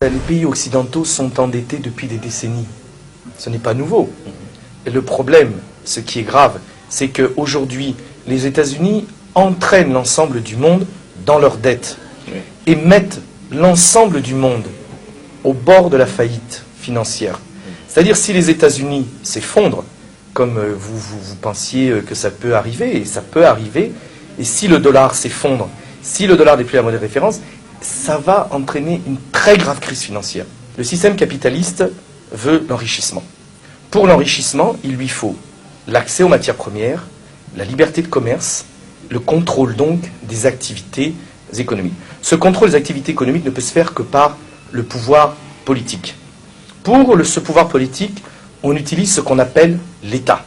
Les pays occidentaux sont endettés depuis des décennies. Ce n'est pas nouveau. Et le problème, ce qui est grave, c'est qu'aujourd'hui, les États-Unis entraînent l'ensemble du monde dans leurs dettes et mettent l'ensemble du monde au bord de la faillite financière. C'est-à-dire, si les États-Unis s'effondrent, comme vous pensiez que ça peut arriver, et ça peut arriver, et si le dollar s'effondre, si le dollar n'est plus la monnaie de référence, ça va entraîner une très grave crise financière. Le système capitaliste veut l'enrichissement. Pour l'enrichissement, il lui faut l'accès aux matières premières, la liberté de commerce, le contrôle donc des activités économiques. Ce contrôle des activités économiques ne peut se faire que par le pouvoir politique. Pour ce pouvoir politique, on utilise ce qu'on appelle l'État.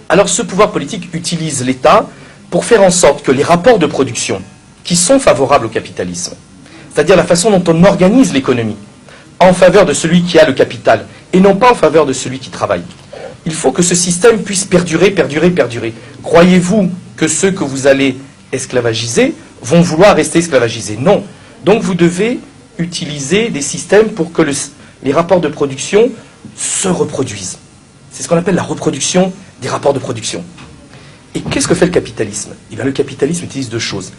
Alors ce pouvoir politique utilise l'État pour faire en sorte que les rapports de production qui sont favorables au capitalisme, c'est-à-dire la façon dont on organise l'économie, en faveur de celui qui a le capital, et non pas en faveur de celui qui travaille. Il faut que ce système puisse perdurer, perdurer, perdurer. Croyez-vous que ceux que vous allez esclavagiser vont vouloir rester esclavagisés? Non. Donc vous devez utiliser des systèmes pour que les rapports de production se reproduisent. C'est ce qu'on appelle la reproduction des rapports de production. Et qu'est-ce que fait le capitalisme? Eh bien, le capitalisme utilise deux choses.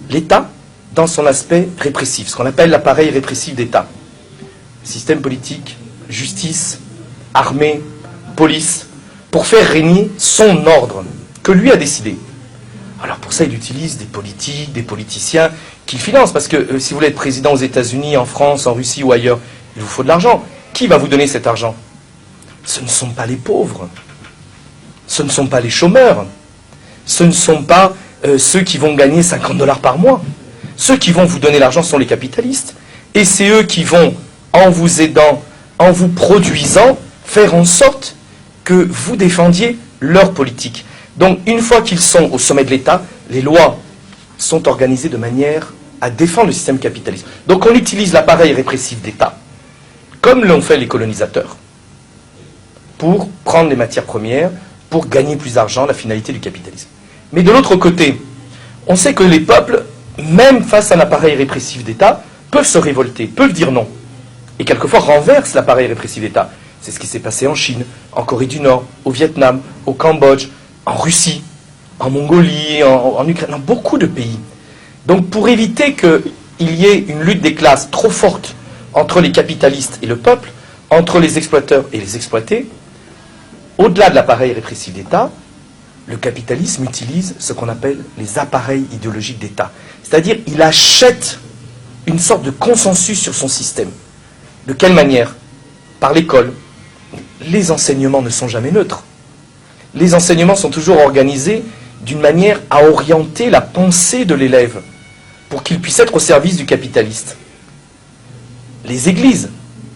L'État, dans son aspect répressif, ce qu'on appelle l'appareil répressif d'État. Système politique, justice, armée, police, pour faire régner son ordre, que lui a décidé. Alors pour ça, il utilise des politiques, des politiciens qu'il finance, parce que si vous voulez être président aux États-Unis, en France, en Russie ou ailleurs, il vous faut de l'argent. Qui va vous donner cet argent? Ce ne sont pas les pauvres, ce ne sont pas les chômeurs, ce ne sont pas ceux qui vont gagner 50 $ par mois. Ceux qui vont vous donner l'argent sont les capitalistes. Et c'est eux qui vont, en vous aidant, en vous produisant, faire en sorte que vous défendiez leur politique. Donc, une fois qu'ils sont au sommet de l'État, les lois sont organisées de manière à défendre le système capitaliste. Donc, on utilise l'appareil répressif d'État, comme l'ont fait les colonisateurs, pour prendre les matières premières, pour gagner plus d'argent, la finalité du capitalisme. Mais de l'autre côté, on sait que les peuples, même face à un appareil répressif d'État, peuvent se révolter, peuvent dire non. Et quelquefois renversent l'appareil répressif d'État. C'est ce qui s'est passé en Chine, en Corée du Nord, au Vietnam, au Cambodge, en Russie, en Mongolie, en Ukraine, dans beaucoup de pays. Donc pour éviter qu'il y ait une lutte des classes trop forte entre les capitalistes et le peuple, entre les exploiteurs et les exploités, au-delà de l'appareil répressif d'État, le capitalisme utilise ce qu'on appelle les appareils idéologiques d'État. C'est-à-dire, il achète une sorte de consensus sur son système. De quelle manière? Par l'école. Les enseignements ne sont jamais neutres. Les enseignements sont toujours organisés d'une manière à orienter la pensée de l'élève pour qu'il puisse être au service du capitaliste. Les églises,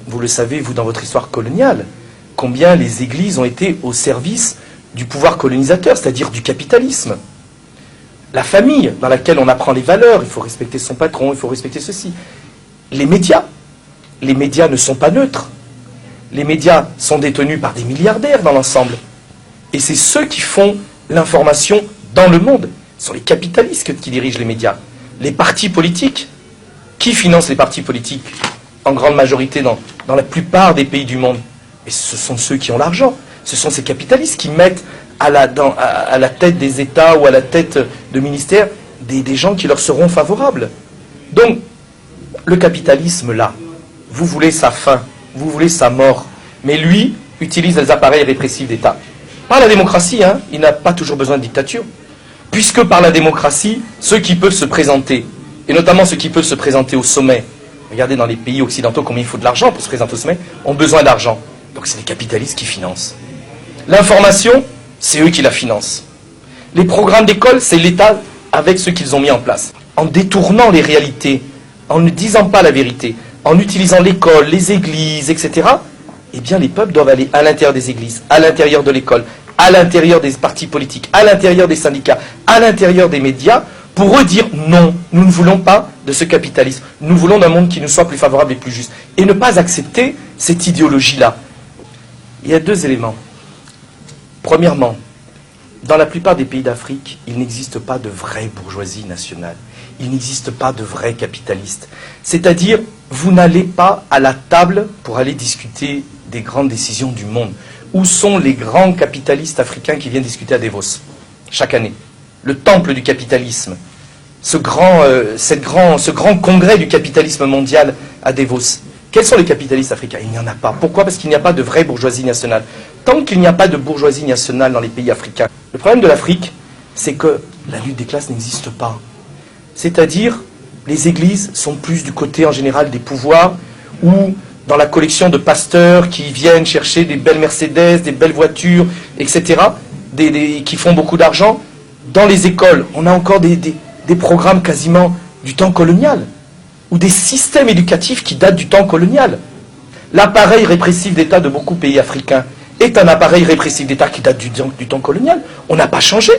vous le savez, vous, dans votre histoire coloniale, combien les églises ont été au service du pouvoir colonisateur, c'est-à-dire du capitalisme. La famille, dans laquelle on apprend les valeurs, il faut respecter son patron, il faut respecter ceci. Les médias ne sont pas neutres. Les médias sont détenus par des milliardaires dans l'ensemble. Et c'est ceux qui font l'information dans le monde. Ce sont les capitalistes qui dirigent les médias. Les partis politiques, qui financent les partis politiques en grande majorité dans la plupart des pays du monde? Et ce sont ceux qui ont l'argent. Ce sont ces capitalistes qui mettent à la tête des États ou à la tête de ministères des gens qui leur seront favorables. Donc, le capitalisme, là, vous voulez sa fin, vous voulez sa mort, mais lui utilise les appareils répressifs d'État. Par la démocratie, hein, il n'a pas toujours besoin de dictature, puisque par la démocratie, ceux qui peuvent se présenter, et notamment ceux qui peuvent se présenter au sommet, regardez dans les pays occidentaux combien il faut de l'argent pour se présenter au sommet, ont besoin d'argent. Donc c'est les capitalistes qui financent. L'information, c'est eux qui la financent. Les programmes d'école, c'est l'État avec ceux qu'ils ont mis en place. En détournant les réalités, en ne disant pas la vérité, en utilisant l'école, les églises, etc., eh bien les peuples doivent aller à l'intérieur des églises, à l'intérieur de l'école, à l'intérieur des partis politiques, à l'intérieur des syndicats, à l'intérieur des médias, pour eux dire non, nous ne voulons pas de ce capitalisme. Nous voulons d'un monde qui nous soit plus favorable et plus juste. Et ne pas accepter cette idéologie-là. Il y a deux éléments. Premièrement, dans la plupart des pays d'Afrique, il n'existe pas de vraie bourgeoisie nationale. il n'existe pas de vrais capitalistes. C'est-à-dire, vous n'allez pas à la table pour aller discuter des grandes décisions du monde. Où sont les grands capitalistes africains qui viennent discuter à Davos chaque année? Le temple du capitalisme, ce grand congrès du capitalisme mondial à Davos. Quels sont les capitalistes africains? Il n'y en a pas. Pourquoi? Parce qu'il n'y a pas de vraie bourgeoisie nationale. Tant qu'il n'y a pas de bourgeoisie nationale dans les pays africains, le problème de l'Afrique, c'est que la lutte des classes n'existe pas. C'est-à-dire, les églises sont plus du côté en général des pouvoirs, ou dans la collection de pasteurs qui viennent chercher des belles Mercedes, des belles voitures, etc., qui font beaucoup d'argent. Dans les écoles, on a encore des programmes quasiment du temps colonial, ou des systèmes éducatifs qui datent du temps colonial. L'appareil répressif d'État de beaucoup de pays africains est un appareil répressif d'État qui date du temps colonial. On n'a pas changé.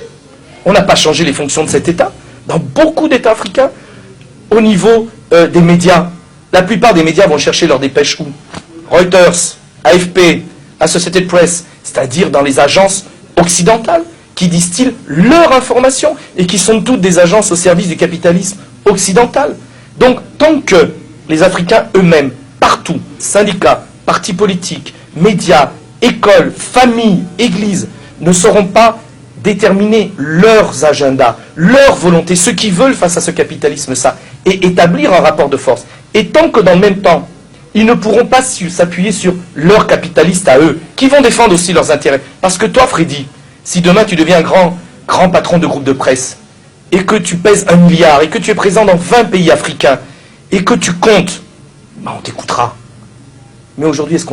On n'a pas changé les fonctions de cet État. Dans beaucoup d'États africains, au niveau des médias, la plupart des médias vont chercher leurs dépêches où? Reuters, AFP, Associated Press, c'est-à-dire dans les agences occidentales qui distillent leur information et qui sont toutes des agences au service du capitalisme occidental. Donc, tant que les Africains eux-mêmes, partout, syndicats, partis politiques, médias, écoles, familles, églises, ne sauront pas déterminer leurs agendas, leurs volontés, ce qu'ils veulent face à ce capitalisme-là, et établir un rapport de force. Et tant que dans le même temps, ils ne pourront pas s'appuyer sur leurs capitalistes à eux, qui vont défendre aussi leurs intérêts. Parce que toi, Freddy, si demain tu deviens un grand patron de groupe de presse, et que tu pèses 1 milliard, et que tu es présent dans 20 pays africains, et que tu comptes, ben on t'écoutera. Mais aujourd'hui, est-ce qu'on